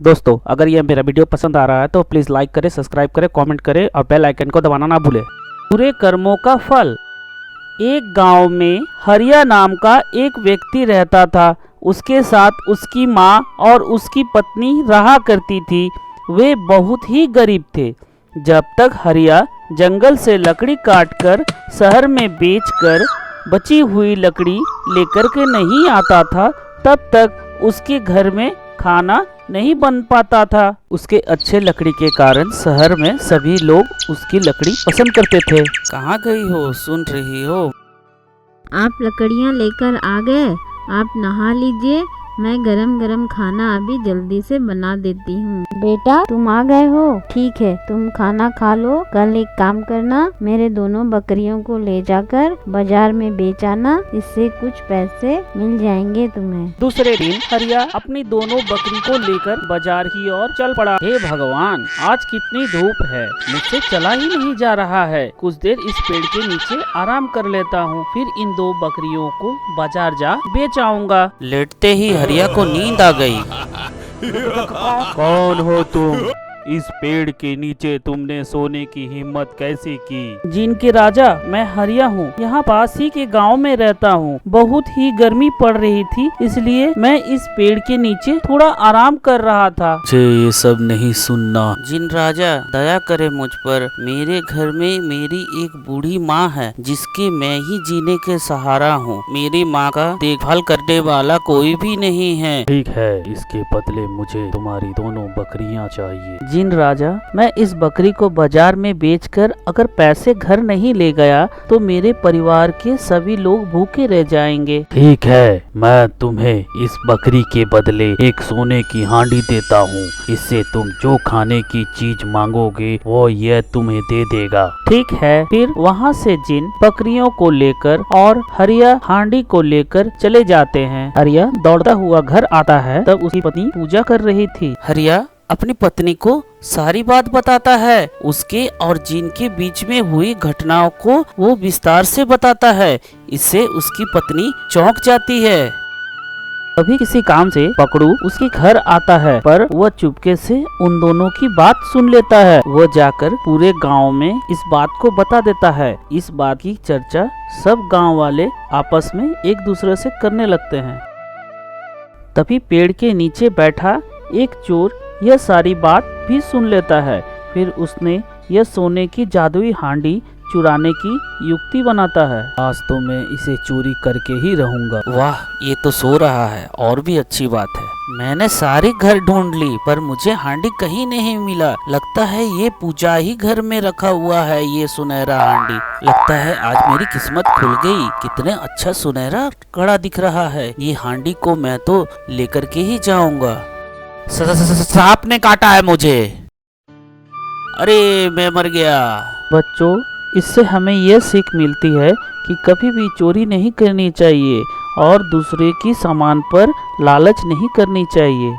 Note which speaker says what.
Speaker 1: दोस्तों अगर ये मेरा वीडियो पसंद आ रहा है तो प्लीज़ लाइक करें, सब्सक्राइब करें, कमेंट करें और बेल आइकन को दबाना ना भूलें। बुरे कर्मों का फल। एक गांव में हरिया नाम का एक व्यक्ति रहता था। उसके साथ उसकी माँ और उसकी पत्नी रहा करती थी। वे बहुत ही गरीब थे। जब तक हरिया जंगल से लकड़ी काटकर शहर में बेचकर बची हुई लकड़ी लेकर के नहीं आता था, तब तक उसके घर में खाना नहीं बन पाता था। उसके अच्छे लकड़ी के कारण शहर में सभी लोग उसकी लकड़ी पसंद करते थे। कहाँ गई हो? सुन रही हो?
Speaker 2: आप लकड़ियाँ लेकर आ गए। आप नहा लीजिए, मैं गरम गरम खाना अभी जल्दी से बना देती हूँ। बेटा तुम आ गए हो, ठीक है तुम खाना खा लो। कल एक काम करना, मेरे दोनों बकरियों को ले जाकर बाजार में बेच आना, इससे कुछ पैसे मिल जाएंगे तुम्हें।
Speaker 1: दूसरे दिन हरिया अपनी दोनों बकरी को लेकर बाजार की ओर चल पड़ा। हे भगवान, आज कितनी धूप है, मुझसे चला ही नहीं जा रहा है। कुछ देर इस पेड़ के नीचे आराम कर लेता हूँ, फिर इन दो बकरियों को बाजार जा बेच आऊंगा। लेटते ही हरिया को नींद आ गई। कौन हो तुम? इस पेड़ के नीचे तुमने सोने की हिम्मत कैसे की? जिन के राजा, मैं हरिया हूँ। यहाँ पास ही के गांव में रहता हूँ। बहुत ही गर्मी पड़ रही थी, इसलिए मैं इस पेड़ के नीचे थोड़ा आराम कर रहा था। मुझे ये सब नहीं सुनना। जिन राजा, दया करे मुझ पर। मेरे घर में मेरी एक बूढ़ी माँ है, जिसके मैं ही जीने के सहारा हूँ। मेरी माँ का देखभाल करने वाला कोई भी नहीं है। ठीक है, इसके बदले मुझे तुम्हारी दोनों बकरियाँ चाहिए। जिन राजा, मैं इस बकरी को बाजार में बेचकर अगर पैसे घर नहीं ले गया तो मेरे परिवार के सभी लोग भूखे रह जाएंगे। ठीक है, मैं तुम्हें इस बकरी के बदले एक सोने की हांडी देता हूँ। इससे तुम जो खाने की चीज मांगोगे वो यह तुम्हें दे देगा। ठीक है। फिर वहाँ से जिन बकरियों को लेकर और हरिया हांडी को लेकर चले जाते हैं। हरिया दौड़ता हुआ घर आता है, तब उसकी पत्नी पूजा कर रही थी। हरिया अपनी पत्नी को सारी बात बताता है। उसके और जिन के बीच में हुई घटनाओं को वो विस्तार से बताता है। इससे उसकी पत्नी चौंक जाती है। अभी किसी काम से पकड़ू उसके घर आता है, पर वह चुपके से उन दोनों की बात सुन लेता है। वह जाकर पूरे गांव में इस बात को बता देता है। इस बात की चर्चा सब गांव वाले आपस में एक दूसरे से करने लगते हैं। तभी पेड़ के नीचे बैठा एक चोर यह सारी बात भी सुन लेता है। फिर उसने यह सोने की जादुई हांडी चुराने की युक्ति बनाता है। आज तो मैं इसे चोरी करके ही रहूंगा। वाह, ये तो सो रहा है, और भी अच्छी बात है। मैंने सारे घर ढूंढ ली, पर मुझे हांडी कहीं नहीं मिला। लगता है ये पूजा ही घर में रखा हुआ है, ये सुनहरा हांडी। लगता है आज मेरी किस्मत खुल गई। कितने अच्छा सुनहरा कड़ा दिख रहा है। ये हांडी को मैं तो लेकर के ही जाऊंगा। सांप ने काटा है मुझे। अरे मैं मर गया। बच्चों, इससे हमें यह सीख मिलती है कि कभी भी चोरी नहीं करनी चाहिए और दूसरे की सामान पर लालच नहीं करनी चाहिए।